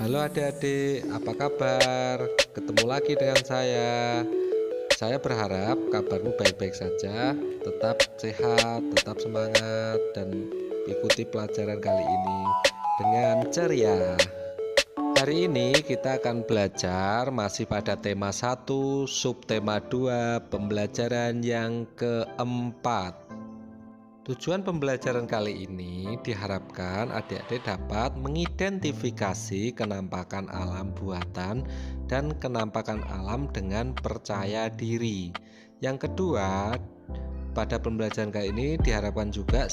Halo adik-adik, apa kabar? Ketemu lagi dengan saya. Saya berharap kabarmu baik-baik saja, tetap sehat, tetap semangat, dan ikuti pelajaran kali ini dengan ceria. Hari ini kita akan belajar masih pada tema 1, subtema 2, pembelajaran yang keempat. Tujuan pembelajaran kali ini diharapkan adik-adik dapat mengidentifikasi kenampakan alam buatan dan kenampakan alam dengan percaya diri. Yang kedua, pada pembelajaran kali ini diharapkan juga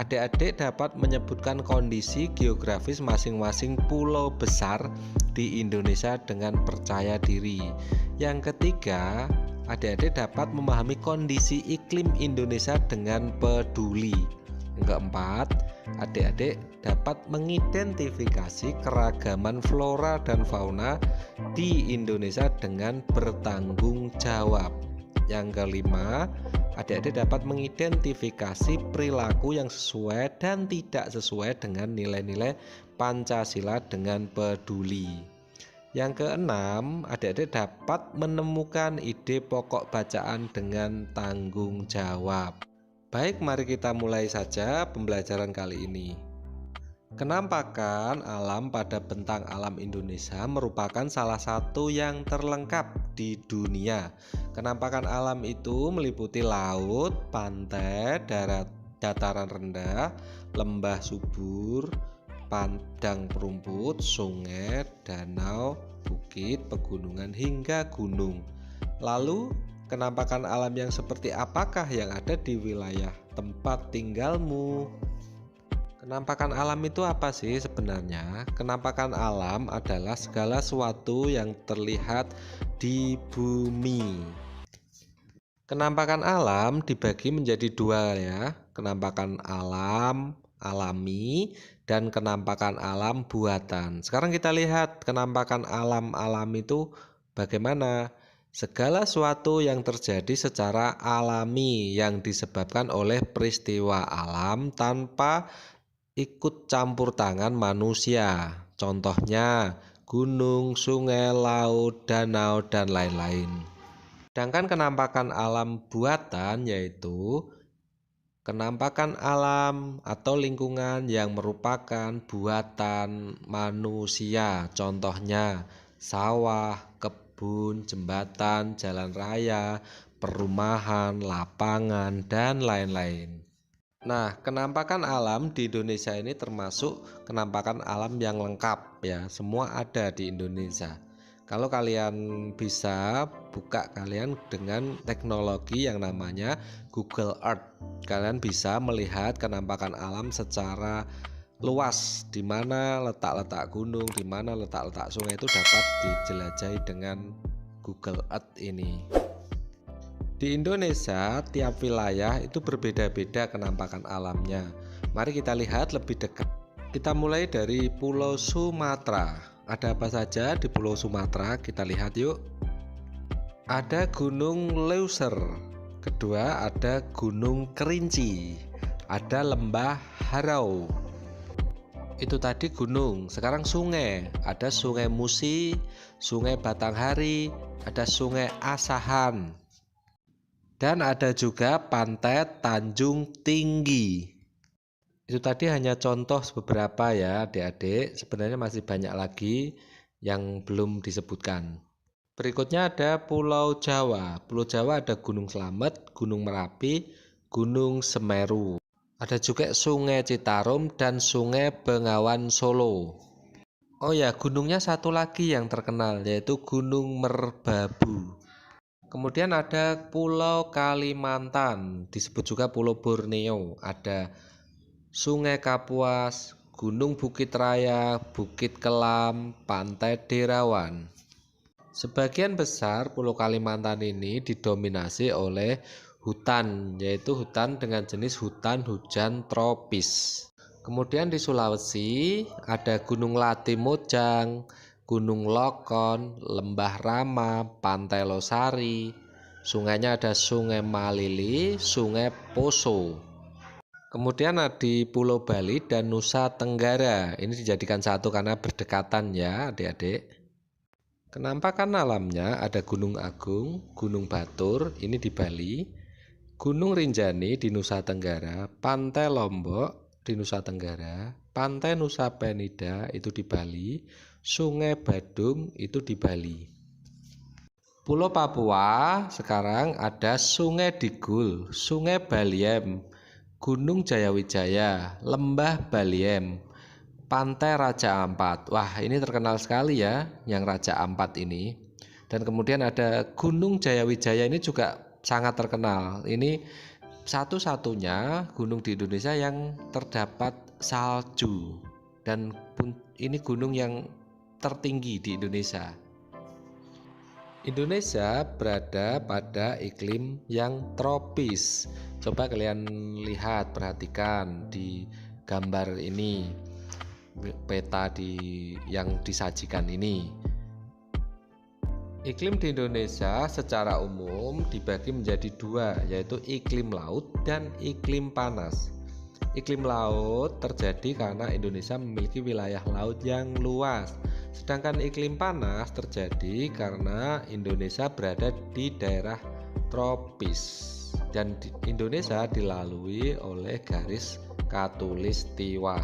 adik-adik dapat menyebutkan kondisi geografis masing-masing pulau besar di Indonesia dengan percaya diri. Yang ketiga, adik-adik dapat memahami kondisi iklim Indonesia dengan peduli. Yang keempat, adik-adik dapat mengidentifikasi keragaman flora dan fauna di Indonesia dengan bertanggung jawab. Yang kelima, adik-adik dapat mengidentifikasi perilaku yang sesuai dan tidak sesuai dengan nilai-nilai Pancasila dengan peduli. Yang keenam, adik-adik dapat menemukan ide pokok bacaan dengan tanggung jawab. Baik, mari kita mulai saja pembelajaran kali ini. Kenampakan alam pada bentang alam Indonesia merupakan salah satu yang terlengkap di dunia. Kenampakan alam itu meliputi laut, pantai, dataran rendah, lembah subur, padang rumput, sungai, danau, bukit, pegunungan, hingga gunung. Lalu, kenampakan alam yang seperti apakah yang ada di wilayah tempat tinggalmu? Kenampakan alam itu apa sih sebenarnya? Kenampakan alam adalah segala sesuatu yang terlihat di bumi. Kenampakan alam dibagi menjadi dua ya. Kenampakan alam alami dan kenampakan alam buatan. Sekarang kita lihat kenampakan alam alami itu bagaimana? Segala sesuatu yang terjadi secara alami yang disebabkan oleh peristiwa alam tanpa ikut campur tangan manusia. Contohnya gunung, sungai, laut, danau, dan lain-lain. Sedangkan kenampakan alam buatan yaitu kenampakan alam atau lingkungan yang merupakan buatan manusia. Contohnya sawah, kebun, jembatan, jalan raya, perumahan, lapangan, dan lain-lain. Nah, kenampakan alam di Indonesia ini termasuk kenampakan alam yang lengkap ya. Semua ada di Indonesia. Kalau kalian bisa buka kalian dengan teknologi yang namanya Google Earth, kalian bisa melihat kenampakan alam secara luas, di mana letak-letak gunung, di mana letak-letak sungai itu dapat dijelajahi dengan Google Earth ini. Di Indonesia, tiap wilayah itu berbeda-beda kenampakan alamnya. Mari kita lihat lebih dekat. Kita mulai dari Pulau Sumatera. Ada apa saja di Pulau Sumatera? Kita lihat yuk. Ada Gunung Leuser. Kedua ada Gunung Kerinci. Ada Lembah Harau. Itu tadi gunung. Sekarang sungai. Ada Sungai Musi, Sungai Batanghari, ada Sungai Asahan. Dan ada juga Pantai Tanjung Tinggi. Itu tadi hanya contoh beberapa ya adik-adik. Sebenarnya masih banyak lagi yang belum disebutkan. Berikutnya ada Pulau Jawa. Pulau Jawa ada Gunung Slamet, Gunung Merapi, Gunung Semeru. Ada juga Sungai Citarum dan Sungai Bengawan Solo. Oh ya, gunungnya satu lagi yang terkenal yaitu Gunung Merbabu. Kemudian ada Pulau Kalimantan, disebut juga Pulau Borneo. Ada Sungai Kapuas, Gunung Bukit Raya, Bukit Kelam, Pantai Derawan. Sebagian besar Pulau Kalimantan ini didominasi oleh hutan, yaitu hutan dengan jenis hutan hujan tropis. Kemudian di Sulawesi ada Gunung Latimojang, Gunung Lokon, Lembah Rama, Pantai Losari. Sungainya ada Sungai Malili, Sungai Poso. Kemudian ada di Pulau Bali dan Nusa Tenggara. Ini dijadikan satu karena berdekatan ya adik-adik. Penampakan alamnya ada Gunung Agung, Gunung Batur, ini di Bali, Gunung Rinjani di Nusa Tenggara, Pantai Lombok di Nusa Tenggara, Pantai Nusa Penida itu di Bali, Sungai Badung itu di Bali. Pulau Papua sekarang ada Sungai Digul, Sungai Baliem, Gunung Jayawijaya, Lembah Baliem, Pantai Raja Ampat. Wah, ini terkenal sekali ya yang Raja Ampat ini. Dan kemudian ada Gunung Jayawijaya, ini juga sangat terkenal. Ini satu-satunya gunung di Indonesia yang terdapat salju. Dan ini gunung yang tertinggi di Indonesia. Indonesia berada pada iklim yang tropis. Coba kalian lihat, perhatikan di gambar ini, peta yang disajikan ini. Iklim di Indonesia secara umum dibagi menjadi dua, yaitu iklim laut dan iklim panas. Iklim laut terjadi karena Indonesia memiliki wilayah laut yang luas. Sedangkan iklim panas terjadi karena Indonesia berada di daerah tropis dan Indonesia dilalui oleh garis khatulistiwa.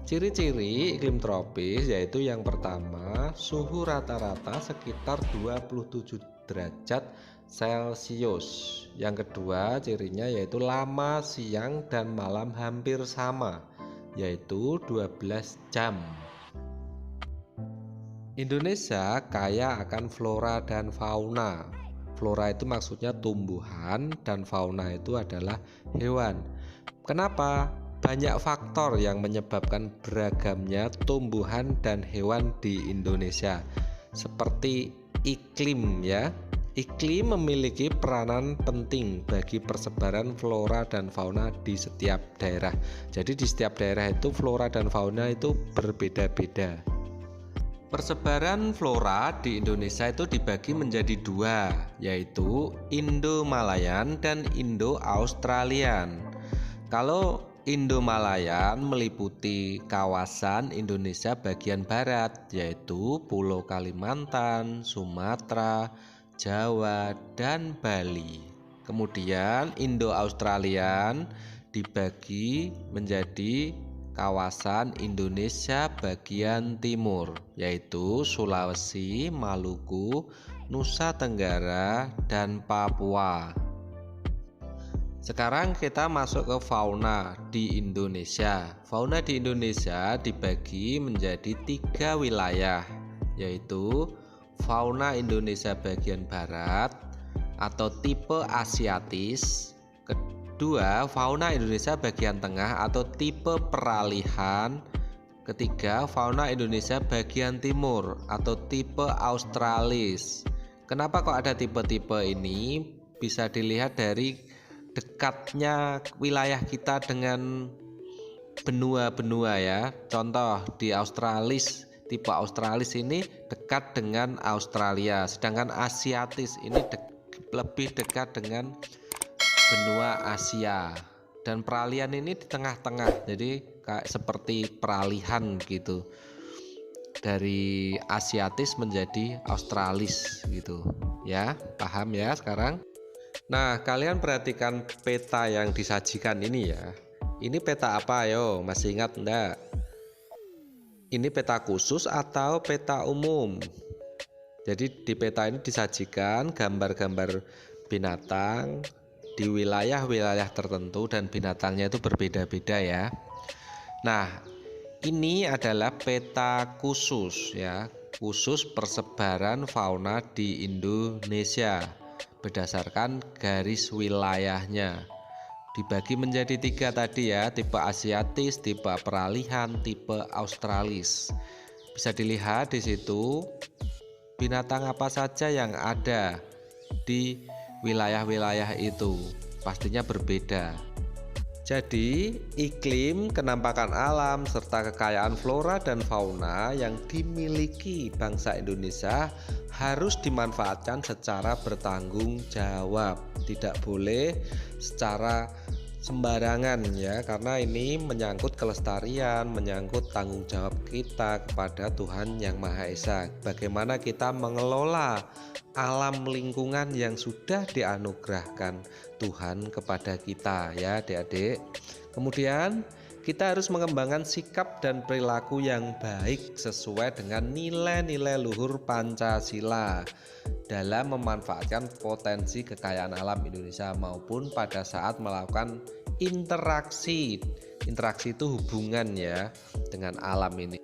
Ciri-ciri iklim tropis yaitu yang pertama, suhu rata-rata sekitar 27 derajat Celcius. Yang kedua, cirinya yaitu lama siang dan malam hampir sama, yaitu 12 jam. Indonesia kaya akan flora dan fauna. Flora itu maksudnya tumbuhan dan fauna itu adalah hewan. Kenapa? Banyak faktor yang menyebabkan beragamnya tumbuhan dan hewan di Indonesia. Seperti iklim ya. Iklim memiliki peranan penting bagi persebaran flora dan fauna di setiap daerah. Jadi di setiap daerah itu flora dan fauna itu berbeda-beda. Persebaran flora di Indonesia itu dibagi menjadi dua, yaitu Indo-Malayan dan Indo-Australian. Kalau Indo-Malayan meliputi kawasan Indonesia bagian barat, yaitu Pulau Kalimantan, Sumatera, Jawa, dan Bali. Kemudian Indo-Australian dibagi menjadi kawasan Indonesia bagian timur, yaitu Sulawesi, Maluku, Nusa Tenggara, dan Papua. Sekarang kita masuk ke fauna di Indonesia. Fauna di Indonesia dibagi menjadi 3 wilayah, yaitu fauna Indonesia bagian barat atau tipe Asiatis. Kedua, fauna Indonesia bagian tengah atau tipe peralihan. Ketiga, fauna Indonesia bagian timur atau tipe Australis. Kenapa kok ada tipe-tipe ini? Bisa dilihat dari dekatnya wilayah kita dengan benua-benua ya. Contoh di Australis, tipe Australis ini dekat dengan Australia, sedangkan Asiatis ini lebih dekat dengan benua Asia, dan peralihan ini di tengah-tengah, jadi kayak seperti peralihan gitu dari Asiatis menjadi Australis gitu ya. Paham ya sekarang? Nah, kalian perhatikan peta yang disajikan ini ya. Ini peta apa yo? Masih ingat enggak? Ini peta khusus atau peta umum? Jadi di peta ini disajikan gambar-gambar binatang di wilayah-wilayah tertentu dan binatangnya itu berbeda-beda ya. Nah, ini adalah peta khusus ya, khusus persebaran fauna di Indonesia berdasarkan garis wilayahnya. Dibagi menjadi 3 tadi ya, tipe Asiatis, tipe peralihan, tipe Australis. Bisa dilihat di situ binatang apa saja yang ada di wilayah-wilayah itu, pastinya berbeda. Jadi, iklim, kenampakan alam, serta kekayaan flora dan fauna yang dimiliki bangsa Indonesia harus dimanfaatkan secara bertanggung jawab. Tidak boleh secara sembarangan ya, karena ini menyangkut kelestarian, menyangkut tanggung jawab kita kepada Tuhan Yang Maha Esa. Bagaimana kita mengelola alam lingkungan yang sudah dianugerahkan Tuhan kepada kita ya adik-adik. Kemudian kita harus mengembangkan sikap dan perilaku yang baik sesuai dengan nilai-nilai luhur Pancasila dalam memanfaatkan potensi kekayaan alam Indonesia maupun pada saat melakukan interaksi. Interaksi itu hubungan ya dengan alam ini.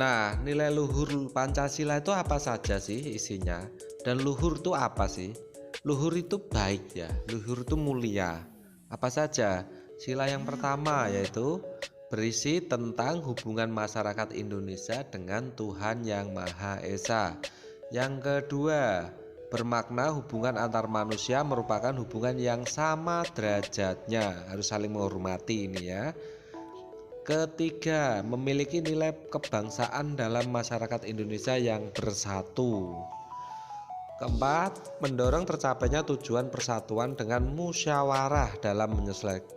Nah, nilai luhur Pancasila itu apa saja sih isinya? Dan luhur itu apa sih? Luhur itu baik ya, luhur itu mulia. Apa saja? Sila yang pertama yaitu berisi tentang hubungan masyarakat Indonesia dengan Tuhan Yang Maha Esa. Yang kedua, bermakna hubungan antar manusia merupakan hubungan yang sama derajatnya, harus saling menghormati ini ya. Ketiga, memiliki nilai kebangsaan dalam masyarakat Indonesia yang bersatu. Keempat, mendorong tercapainya tujuan persatuan dengan musyawarah dalam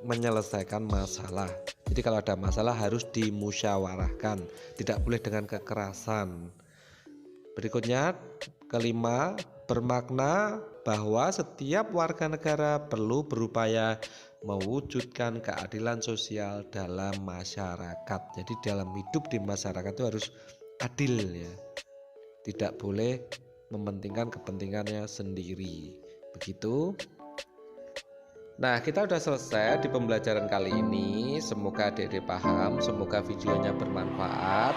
menyelesaikan masalah. Jadi kalau ada masalah harus dimusyawarahkan, tidak boleh dengan kekerasan. Berikutnya, kelima, bermakna bahwa setiap warga negara perlu berupaya mewujudkan keadilan sosial dalam masyarakat. Jadi dalam hidup di masyarakat itu harus adil ya. Tidak boleh mementingkan kepentingannya sendiri. Begitu. Nah, kita udah selesai di pembelajaran kali ini. Semoga adik-adik paham, semoga videonya bermanfaat.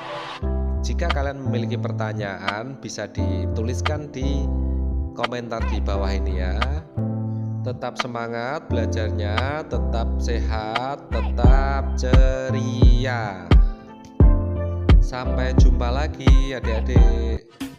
Jika kalian memiliki pertanyaan, bisa dituliskan di komentar di bawah ini ya. Tetap semangat belajarnya, tetap sehat, tetap ceria. Sampai jumpa lagi adik-adik.